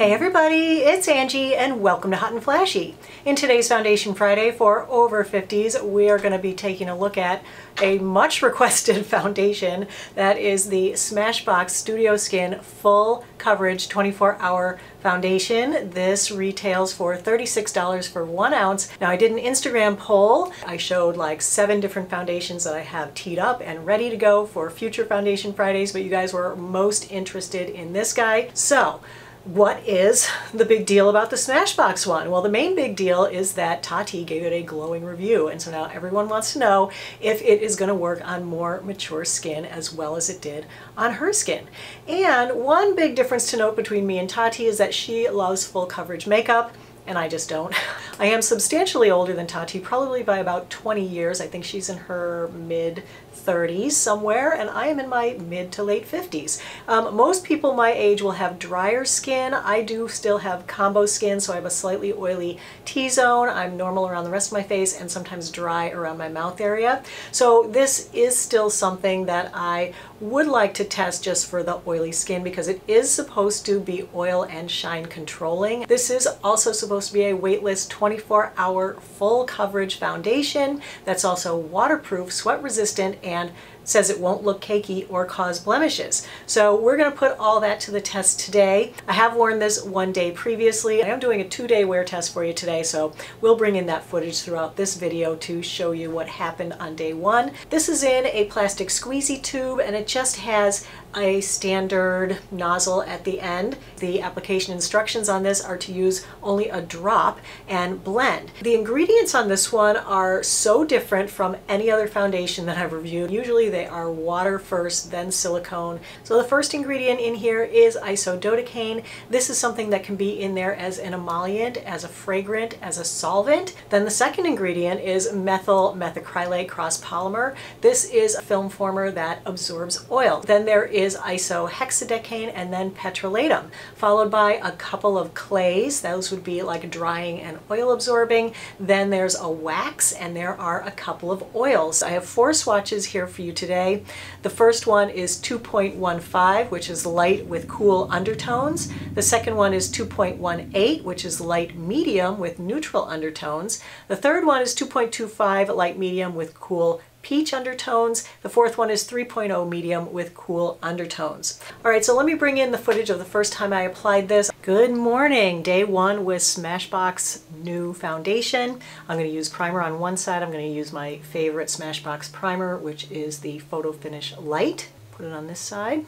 Hey everybody, it's Angie and welcome to Hot and Flashy. In today's Foundation Friday for over 50s, we are going to be taking a look at a much requested foundation that is the Smashbox Studio Skin Full Coverage 24-Hour Foundation. This retails for $36 for 1 ounce. Now I did an Instagram poll. I showed like 7 different foundations that I have teed up and ready to go for future Foundation Fridays, but you guys were most interested in this guy. So what is the big deal about the Smashbox one? Well, the main big deal is that Tati gave it a glowing review, and so now everyone wants to know if it is going to work on more mature skin as well as it did on her skin. And one big difference to note between me and Tati is that she loves full coverage makeup, and I just don't. I am substantially older than Tati, probably by about 20 years. I think she's in her mid-30s somewhere, and I am in my mid to late 50s. Most people my age will have drier skin. I do still have combo skin, so I have a slightly oily T-zone. I'm normal around the rest of my face and sometimes dry around my mouth area. So this is still something that I would like to test just for the oily skin because it is supposed to be oil and shine controlling. This is also supposed to be a weightless 24-hour full coverage foundation that's also waterproof, sweat resistant, and says it won't look cakey or cause blemishes. So we're going to put all that to the test today. I have worn this one day previously. I am doing a 2-day wear test for you today, so we'll bring in that footage throughout this video to show you what happened on day 1. This is in a plastic squeezy tube, and it just has a standard nozzle at the end. The application instructions on this are to use only a drop and blend. The ingredients on this one are so different from any other foundation that I've reviewed. Usually they are water first, then silicone. So the first ingredient in here is isododecane. This is something that can be in there as an emollient, as a fragrant, as a solvent. Then the second ingredient is methyl methacrylate cross polymer. This is a film former that absorbs oil. Then there is isohexadecane and then petrolatum, followed by a couple of clays. Those would be like drying and oil absorbing. Then there's a wax, and there are a couple of oils. I have 4 swatches here for you today. The first one is 2.15, which is light with cool undertones. The second one is 2.18, which is light medium with neutral undertones. The third one is 2.25, light medium with cool peach undertones. The fourth one is 3.0 medium with cool undertones. All right, so let me bring in the footage of the first time I applied this. Good morning, day 1 with Smashbox new foundation. I'm going to use primer on one side. I'm going to use my favorite Smashbox primer, which is the Photo Finish Light. Put it on this side.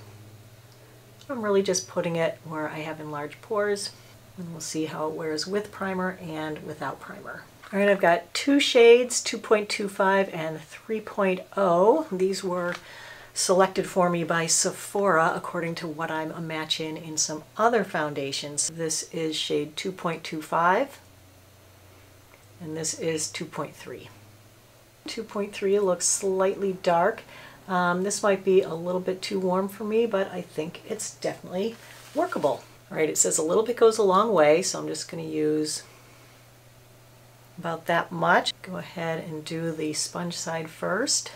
I'm really just putting it where I have enlarged pores, and we'll see how it wears with primer and without primer. All right, I've got 2 shades, 2.25 and 3.0. These were selected for me by Sephora according to what I'm a match in some other foundations. This is shade 2.25 and this is 2.3. 2.3 looks slightly dark. This might be a little bit too warm for me, but I think it's definitely workable. All right, it says a little bit goes a long way, so I'm just going to use about that much. Go ahead and do the sponge side first.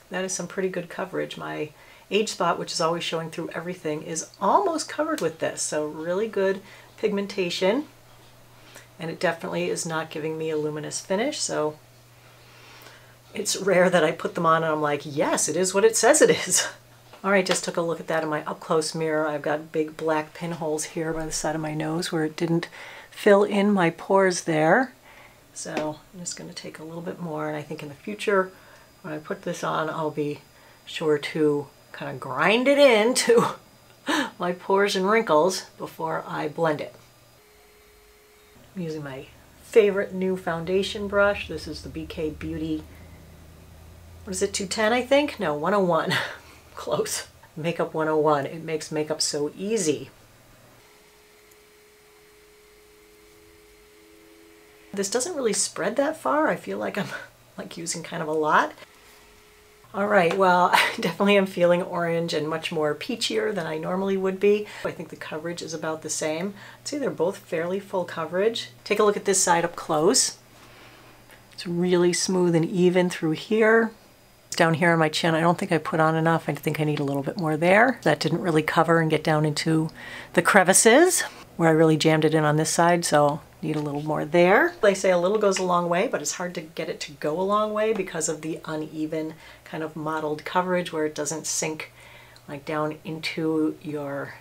That is some pretty good coverage. My age spot, which is always showing through everything, is almost covered with this, so really good pigmentation. And it definitely is not giving me a luminous finish, so it's rare that I put them on and I'm like, yes, it is what it says it is. All right, just took a look at that in my up-close mirror. I've got big black pinholes here by the side of my nose where it didn't fill in my pores there. So I'm just going to take a little bit more, and I think in the future when I put this on, I'll be sure to kind of grind it into my pores and wrinkles before I blend it. I'm using my favorite new foundation brush. This is the BK Beauty, what is it, 210 I think? No, 101. Close. Makeup 101. It makes makeup so easy. This doesn't really spread that far. I feel like I'm like using kind of a lot. All right, well, I definitely am feeling orange and much more peachier than I normally would be. I think the coverage is about the same. I'd say they're both fairly full coverage. Take a look at this side up close. It's really smooth and even through here. Down here on my chin, I don't think I put on enough. I think I need a little bit more there. That didn't really cover and get down into the crevices where I really jammed it in on this side, so need a little more there. They say a little goes a long way, but it's hard to get it to go a long way because of the uneven kind of mottled coverage where it doesn't sink like down into your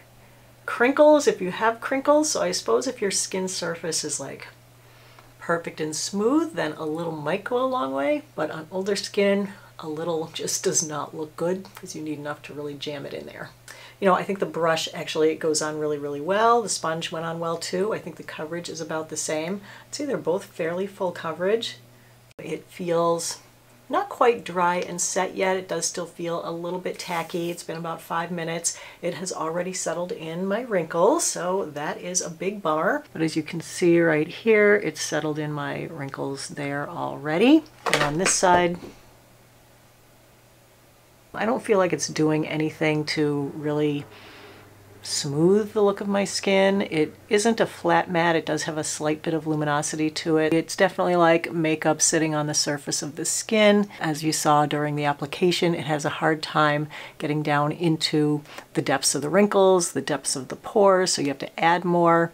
crinkles if you have crinkles. So I suppose if your skin surface is like perfect and smooth, then a little might go a long way, but on older skin, a little just does not look good because you need enough to really jam it in there. You know, I think the brush actually goes on really, really well. The sponge went on well too. I think the coverage is about the same. I'd say they're both fairly full coverage. It feels not quite dry and set yet. It does still feel a little bit tacky. It's been about 5 minutes. It has already settled in my wrinkles, so that is a big bummer. But as you can see right here, it's settled in my wrinkles there already. And on this side, I don't feel like it's doing anything to really smooth the look of my skin. It isn't a flat matte. It does have a slight bit of luminosity to it. It's definitely like makeup sitting on the surface of the skin. As you saw during the application, it has a hard time getting down into the depths of the wrinkles, the depths of the pores, so you have to add more.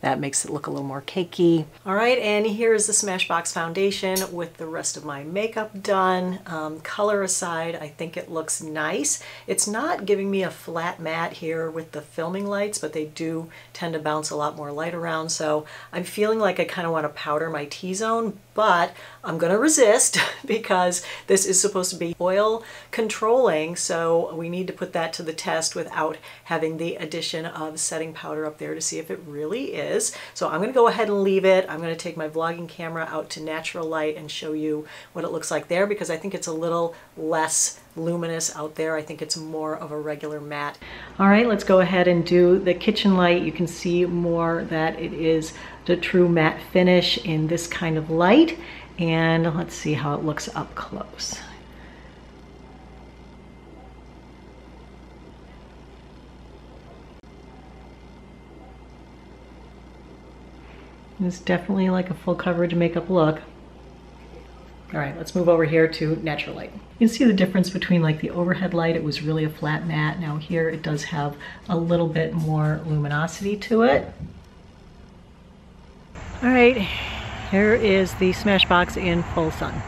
That makes it look a little more cakey. All right, and here's the Smashbox foundation with the rest of my makeup done. Color aside, I think it looks nice. It's not giving me a flat matte here with the filming lights, but they do tend to bounce a lot more light around. So I'm feeling like I kind of want to powder my T-zone, but I'm gonna resist because this is supposed to be oil controlling, so we need to put that to the test without having the addition of setting powder up there to see if it really is. So I'm gonna go ahead and leave it. I'm gonna take my vlogging camera out to natural light and show you what it looks like there, because I think it's a little less luminous out there. I think it's more of a regular matte. All right, let's go ahead and do the kitchen light. You can see more that it is the true matte finish in this kind of light. And let's see how it looks up close. It's definitely like a full coverage makeup look. All right, let's move over here to natural light. You can see the difference between like the overhead light, it was really a flat matte. Now here it does have a little bit more luminosity to it. All right, here is the Smashbox in full sun.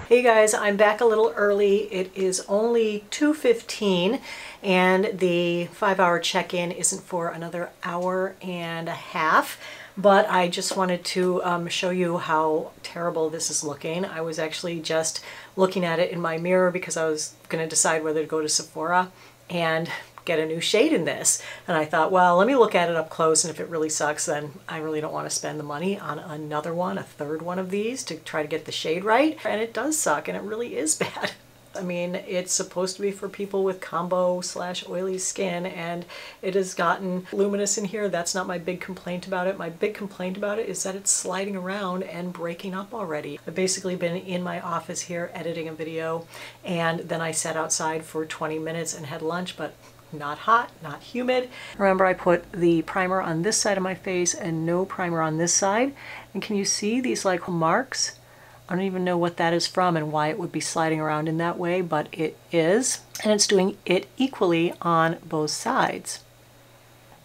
Hey guys, I'm back a little early. It is only 2:15 and the 5-hour check-in isn't for another hour and a half, but I just wanted to show you how terrible this is looking. I was actually just looking at it in my mirror because I was going to decide whether to go to Sephora and get a new shade in this. And I thought, well, let me look at it up close, and if it really sucks, then I really don't want to spend the money on another one, a third one of these to try to get the shade right. And it does suck, and it really is bad. I mean, it's supposed to be for people with combo/oily skin, and it has gotten luminous in here. That's not my big complaint about it. My big complaint about it is that it's sliding around and breaking up already. I've basically been in my office here editing a video, and then I sat outside for 20 minutes and had lunch, but not hot, not humid. Remember, I put the primer on this side of my face and no primer on this side. And can you see these like marks? I don't even know what that is from and why it would be sliding around in that way, but it is. And it's doing it equally on both sides.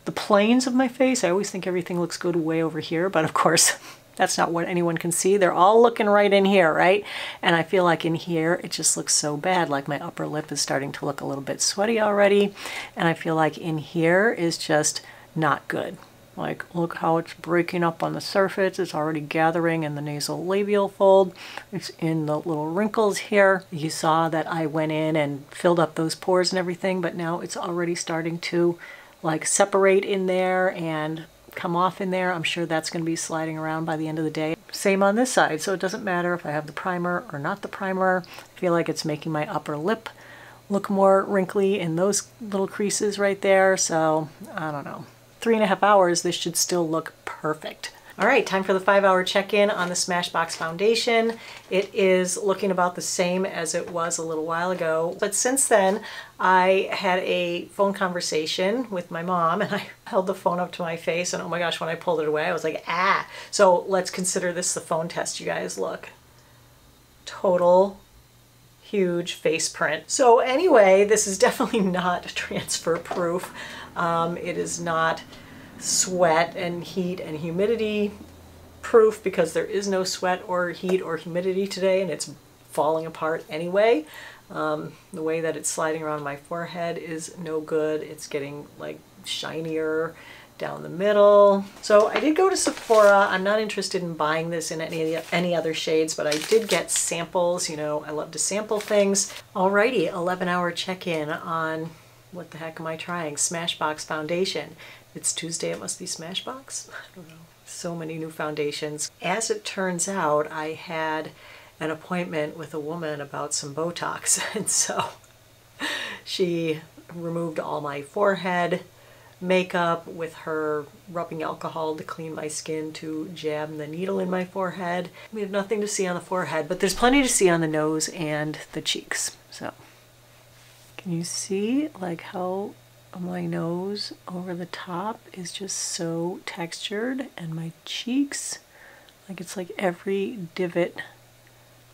The planes of my face, I always think everything looks good way over here, but of course, that's not what anyone can see. They're all looking right in here, right? And I feel like in here, it just looks so bad. Like my upper lip is starting to look a little bit sweaty already. And I feel like in here is just not good. Like, look how it's breaking up on the surface. It's already gathering in the nasal labial fold. It's in the little wrinkles here. You saw that I went in and filled up those pores and everything, but now it's already starting to like separate in there and come off in there. I'm sure that's going to be sliding around by the end of the day. Same on this side, so it doesn't matter if I have the primer or not the primer. I feel like it's making my upper lip look more wrinkly in those little creases right there, so I don't know. 3.5 hours, this should still look perfect. All right, time for the 5-hour check-in on the Smashbox foundation. It is looking about the same as it was a little while ago, but since then I had a phone conversation with my mom and I held the phone up to my face and oh my gosh, when I pulled it away I was like, ah. So let's consider this the phone test, you guys. Look. Total huge face print. So anyway, this is definitely not transfer proof. It is not sweat and heat and humidity proof because there is no sweat or heat or humidity today and it's falling apart anyway. The way that it's sliding around my forehead is no good. It's getting like shinier down the middle. So I did go to Sephora. I'm not interested in buying this in any other shades, but I did get samples. You know, I love to sample things. Alrighty, 11-hour check-in on, what the heck am I trying? Smashbox foundation. It's Tuesday, it must be Smashbox? I don't know. So many new foundations. As it turns out, I had an appointment with a woman about some Botox, and so she removed all my forehead makeup with her rubbing alcohol to clean my skin to jab the needle in my forehead. We have nothing to see on the forehead, but there's plenty to see on the nose and the cheeks. So, can you see like how my nose over the top is just so textured and my cheeks, like it's like every divot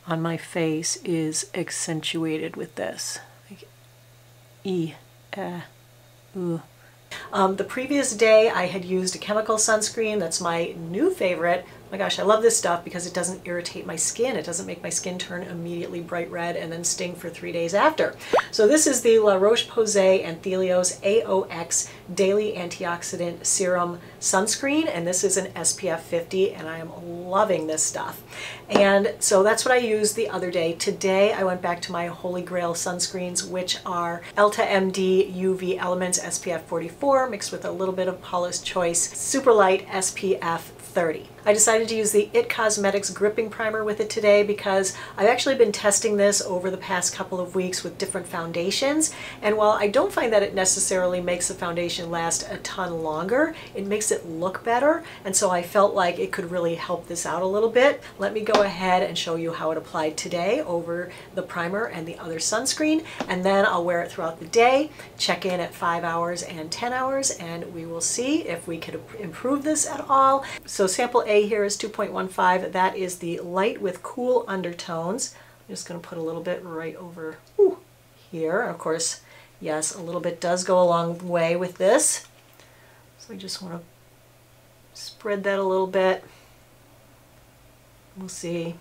on my face is accentuated with this. Like, ooh. The previous day I had used a chemical sunscreen. That's my new favorite. Oh my gosh, I love this stuff because it doesn't irritate my skin. It doesn't make my skin turn immediately bright red and then sting for 3 days after. So this is the Roche-Posay Anthelios AOX Daily Antioxidant Serum Sunscreen, and this is an SPF 50, and I am loving this stuff. And so that's what I used the other day. Today I went back to my holy grail sunscreens, which are Elta MD UV Elements SPF 44 mixed with a little bit of Paula's Choice Super Light SPF 30. I decided to use the IT Cosmetics Gripping Primer with it today because I've actually been testing this over the past couple of weeks with different foundations, and while I don't find that it necessarily makes the foundation last a ton longer, it makes it look better, and so I felt like it could really help this out a little bit. Let me go ahead and show you how it applied today over the primer and the other sunscreen, and then I'll wear it throughout the day, check in at 5 hours and 10 hours, and we will see if we could improve this at all. So sample A here is 2.15. That is the light with cool undertones. I'm just going to put a little bit right over here. Of course, yes, a little bit does go a long way with this. So I just want to spread that a little bit. We'll see.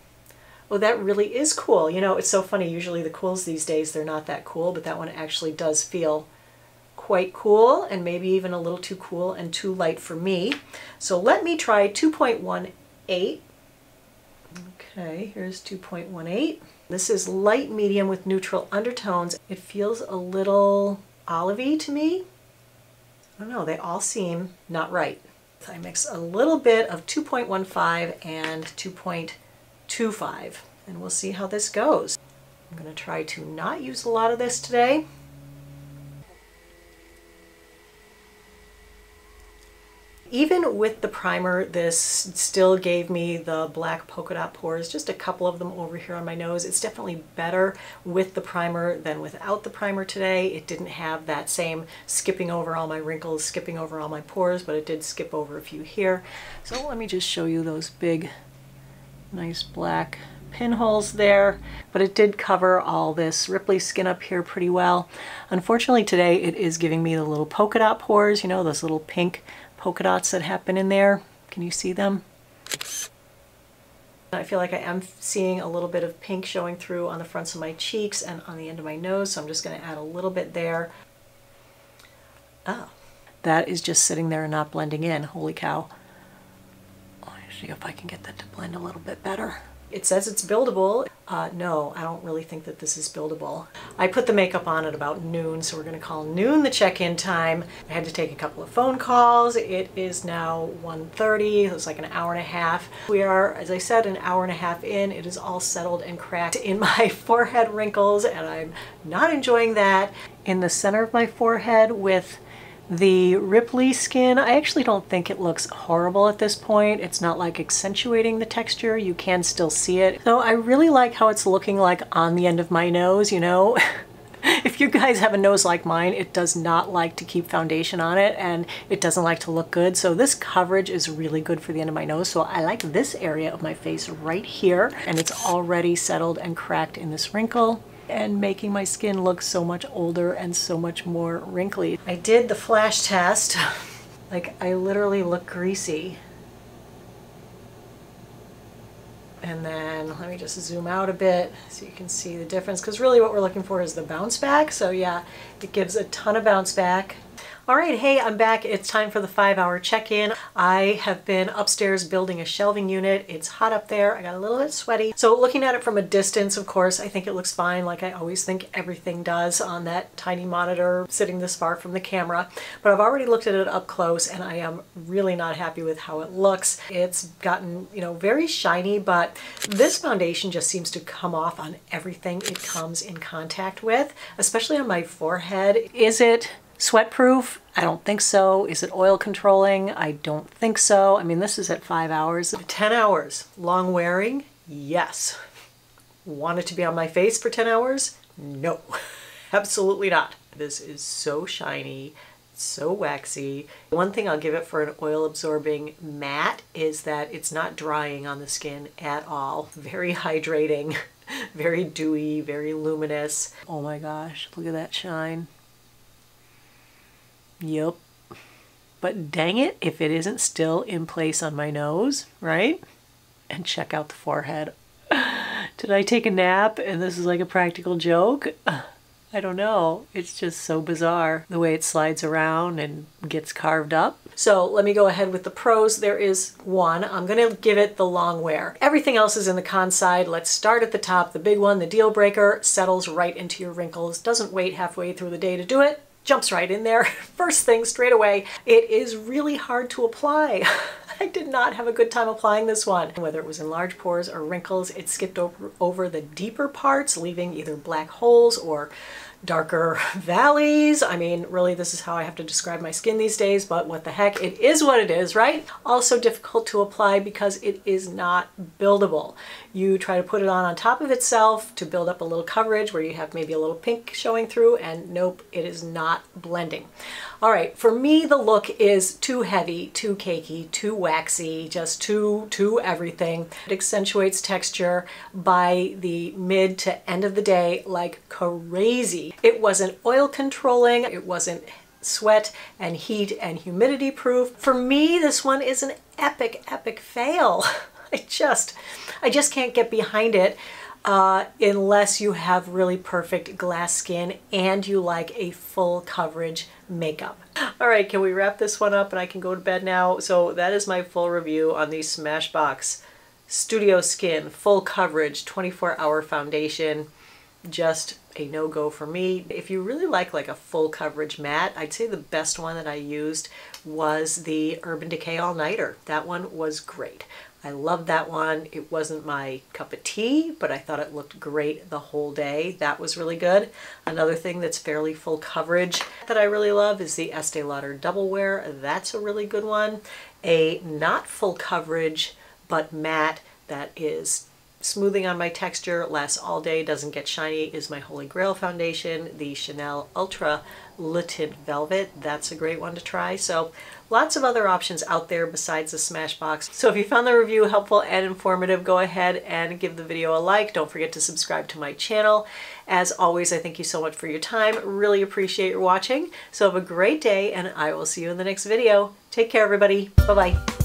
Oh, that really is cool. You know, it's so funny. Usually the cools these days, they're not that cool, but that one actually does feel quite cool, and maybe even a little too cool and too light for me. So let me try 2.18. Okay, here's 2.18. This is light medium with neutral undertones. It feels a little olivey to me. I don't know, they all seem not right. So I mix a little bit of 2.15 and 2.25, and we'll see how this goes. I'm going to try to not use a lot of this today. Even with the primer, this still gave me the black polka dot pores, just a couple of them over here on my nose. It's definitely better with the primer than without the primer today. It didn't have that same skipping over all my wrinkles, skipping over all my pores, but it did skip over a few here. So let me just show you those big, nice black pinholes there, but it did cover all this Ripley skin up here pretty well. Unfortunately today it is giving me the little polka dot pores, you know, those little pink polka dots that happen in there. Can you see them? I feel like I am seeing a little bit of pink showing through on the fronts of my cheeks and on the end of my nose, so I'm just going to add a little bit there. Oh, that is just sitting there and not blending in. Holy cow. Let me see if I can get that to blend a little bit better. It says it's buildable. No, I don't really think that this is buildable. I put the makeup on at about noon, so we're going to call noon the check-in time. I had to take a couple of phone calls. It is now 1:30. It was like an hour and a half. We are, as I said, an hour and a half in. It is all settled and cracked in my forehead wrinkles, and I'm not enjoying that. In the center of my forehead with The Ripley skin, I actually don't think it looks horrible at this point. It's not like accentuating the texture. You can still see it. So I really like how it's looking like on the end of my nose, you know? If you guys have a nose like mine, it does not like to keep foundation on it and it doesn't like to look good. So this coverage is really good for the end of my nose. So I like this area of my face right here, and it's already settled and cracked in this wrinkle and making my skin look so much older and so much more wrinkly. I did the flash test. Like, I literally look greasy. And then let me just zoom out a bit so you can see the difference, because really what we're looking for is the bounce back. So yeah, it gives a ton of bounce back. All right, hey, I'm back. It's time for the 5-hour check-in. I have been upstairs building a shelving unit. It's hot up there. I got a little bit sweaty. So looking at it from a distance, of course, I think it looks fine, like I always think everything does on that tiny monitor sitting this far from the camera. But I've already looked at it up close and I am really not happy with how it looks. It's gotten, you know, very shiny, but this foundation just seems to come off on everything it comes in contact with, especially on my forehead. Is it sweat-proof? I don't think so. Is it oil controlling? I don't think so. I mean, this is at 5 hours. 10 hours. Long wearing? Yes. Want it to be on my face for 10 hours? No, absolutely not. This is so shiny, so waxy. One thing I'll give it for an oil absorbing matte is that it's not drying on the skin at all. Very hydrating, very dewy, very luminous. Oh my gosh, look at that shine. Yep. But dang it if it isn't still in place on my nose, right? And check out the forehead. Did I take a nap and this is like a practical joke? I don't know. It's just so bizarre the way it slides around and gets carved up. So let me go ahead with the pros. There is one. I'm going to give it the long wear. Everything else is in the con side. Let's start at the top. The big one, the deal breaker, settles right into your wrinkles. Doesn't wait halfway through the day to do it. Jumps right in there. First thing straight away, it is really hard to apply. I did not have a good time applying this one. Whether it was in large pores or wrinkles, it skipped over the deeper parts, leaving either black holes or darker valleys. I mean, really, this is how I have to describe my skin these days, but what the heck, it is what it is, right? Also difficult to apply because it is not buildable. You try to put it on top of itself to build up a little coverage where you have maybe a little pink showing through, and nope, it is not blending. All right, for me, the look is too heavy, too cakey, too waxy, just too everything. It accentuates texture by the mid to end of the day like crazy. It wasn't oil controlling, it wasn't sweat and heat and humidity proof. For me, this one is an epic fail. I just can't get behind it unless you have really perfect glass skin and you like a full coverage makeup. All right, can we wrap this one up and I can go to bed now? So that is my full review on the Smashbox Studio Skin Full Coverage 24-Hour Foundation. Just a no-go for me. If you really like a full coverage matte, I'd say the best one that I used was the Urban Decay All Nighter. That one was great. I loved that one. It wasn't my cup of tea, but I thought it looked great the whole day. That was really good. Another thing that's fairly full coverage that I really love is the Estee Lauder Double Wear. That's a really good one. A not full coverage, but matte that is smoothing on my texture, lasts all day, doesn't get shiny, is my Holy Grail foundation, the Chanel Ultra Le Tint Velvet. That's a great one to try. So lots of other options out there besides the Smashbox. So if you found the review helpful and informative, go ahead and give the video a like. Don't forget to subscribe to my channel. As always, I thank you so much for your time. Really appreciate your watching. So have a great day and I will see you in the next video. Take care, everybody. Bye-bye.